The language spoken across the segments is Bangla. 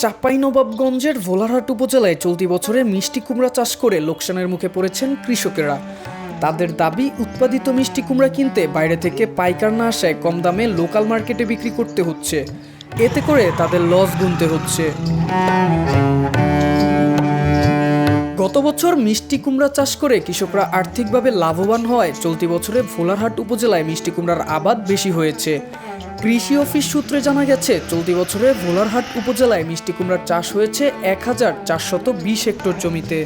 চাঁপাইনবাবগঞ্জের ভোলারহাট উপজেলায় চলতি বছরে মিষ্টি কুমড়া চাষ করে লোকসানের মুখে পড়েছেন কৃষকেরা। তাদের দাবি, উৎপাদিত মিষ্টি কুমড়া কিনতে বাইরে থেকে পাইকার না আসায় কম দামে লোকাল মার্কেটে বিক্রি করতে হচ্ছে। এতে করে তাদের লস গুনতে হচ্ছে। গত বছর মিষ্টি কুমড়া চাষ করে কৃষকরা আর্থিকভাবে লাভবান হওয়ায় চলতি বছরে ভোলারহাট উপজেলায় মিষ্টি কুমড়ার আবাদ বেশি হয়েছে। কৃষি অফিস সূত্রে জানা গেছে, চলতি বছরে ভোলারহাট উপজেলায় মিষ্টি কুমড়ার চাষ হয়েছে 1420 হেক্টর জমিতে।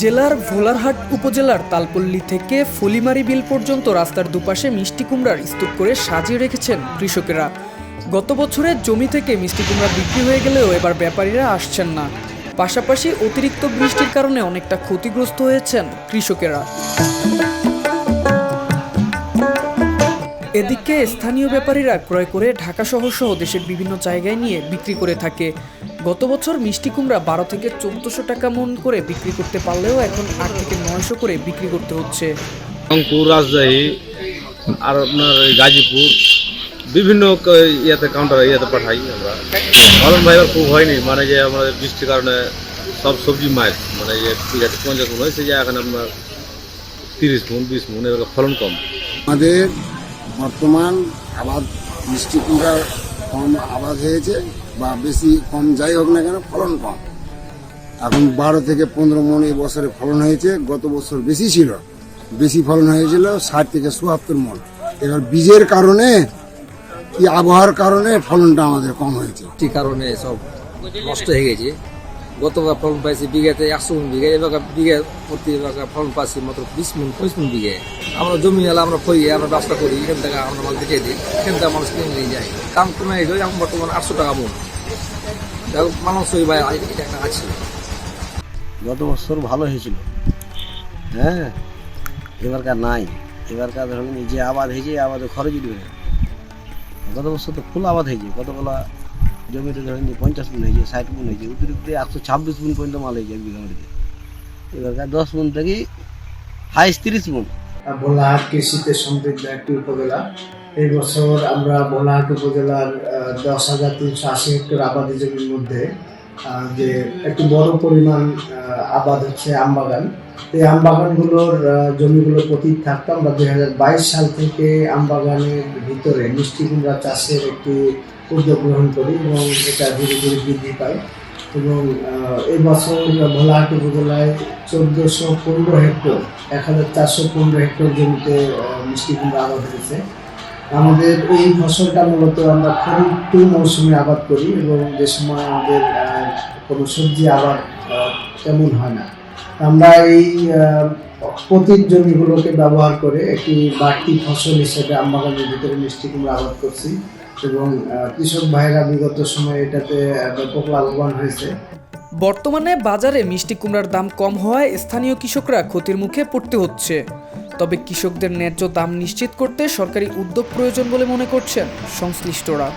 জেলার ভোলারহাট উপজেলার তালপল্লী থেকে ফলিমারি বিল পর্যন্ত রাস্তার দুপাশে মিষ্টি কুমড়ার স্তূপ করে সাজিয়ে রেখেছেন কৃষকেরা। গত বছরে জমি থেকে মিষ্টি কুমড়া বিক্রি হয়ে গেলেও এবার ব্যাপারীরা আসছেন না। পাশাপাশি অতিরিক্ত বৃষ্টির কারণে অনেকটা ক্ষতিগ্রস্ত হয়েছেন কৃষকেরা। এদিকে স্থানীয় ব্যাপারীরা ক্রয় করে ঢাকা শহর সহ দেশের বিভিন্ন জায়গায় নিয়ে বিক্রি করে থাকে। গত বছর মিষ্টি কুমড়া 12 থেকে 1400 টাকা মন করে বিক্রি করতে পারলেও এখন 8 থেকে 900 করে বিক্রি করতে হচ্ছে। রংপুর, রাজশাহী আর আপনার গাজীপুর বিভিন্ন কাউন্টার পাঠাই আমরা। ফলন ভাই খুব হয়নি, মানে যে আমাদের বৃষ্টির কারণে সব সবজি মাছ মানে যে 50 মন হয়েছে, যে এখন আপনার 30 মন 20 মন এবার ফলন কম। আমাদের বর্তমান আবাদ মিষ্টি কুমড়ার কম আবাদ হয়েছে, বা বেশি কম যাই হোক না কেন ফলন কম। এখন 12 থেকে 15 মন এই বছরে ফলন হয়েছে। গত বছর বেশি ছিল, বেশি ফলন হয়েছিল 60 থেকে 74 মন। এবার বীজের কারণে কি আবহাওয়ার কারণে ফলনটা আমাদের কম হয়েছে। কি কারণে সব নষ্ট হয়ে গেছে। গতবার ফলন পাইছি বিঘাতে 100 মন বিঘা, এবার বিঘা প্রতি ফলন পাচ্ছি মাত্র 20 মন 25 মন বিঘে। আমরা জমি এলাম, আমরা ফই আমরা ব্যবসা করি, এখান থেকে আমরা মাল দিতে দিই, এখান থেকে মানুষ কিনে নিয়ে যায়। দাম কমে গেছে, এখন বর্তমানে 800 টাকা মন। মানুষ ভাই এটা একটা আছে। গত বছর ভালো হয়েছিল, হ্যাঁ, এবারকার নাই। এবারকার ধরুন যে আবাদ হয়েছে, আবাদে খরচ দিবে। গত বছর তো ফুল আবাদ হয়েছে, কতগুলা জমিতে ধরেন 50 মন হয়েছে, 60 মন হয়েছে, অতিরিক্ত 126 মন পর্যন্ত মাল হয়েছে এক বিঘা মাটিতে। এবারকার 10 মন থেকে হাইস্ট 30 মন। ভোলাহাট কৃষিতে সমৃদ্ধ একটি উপজেলা। এই বছর আমরা ভোলাহাট উপজেলার 10,380 হেক্টর আবাদি জমির মধ্যে যে একটি বড় পরিমাণ আবাদ হচ্ছে আমবাগান। এই আমবাগানগুলোর জমিগুলো পতিত থাকতো। আমরা 2022 সাল থেকে আমবাগানের ভিতরে মিষ্টি কুমড়া চাষের একটি উদ্যোগ গ্রহণ করি এবং এটা ধীরে ধীরে বৃদ্ধি পায়। এবং এই বছর ভোলাহাট উপজেলায় 1415 হেক্টর 1415 হেক্টর জমিতে মিষ্টি কুমড়া আবাদ হয়েছে। আমাদের এই ফসলটা মূলত আমরা খরিফ মৌসুমে আবাদ করি এবং যে সময় আমাদের কোনো সবজি আবাদ তেমন হয় না। আমরা এই পতিত জমিগুলোকে ব্যবহার করে একটি বাড়তি ফসল হিসেবে আমবাগানের ভিতরে মিষ্টি কুমড়া আবাদ করছি এবং কৃষক ভাইরা বিগত সময়ে এটাতে ব্যাপক লাভবান হয়েছে। বর্তমানে বাজারে মিষ্টি কুমড়ার দাম কম হওয়ায় স্থানীয় কৃষকরা ক্ষতির মুখে পড়তে হচ্ছে। তবে কৃষকদের ন্যায্য দাম নিশ্চিত করতে সরকারি উদ্যোগ প্রয়োজন বলে মনে করছেন সংশ্লিষ্টরা।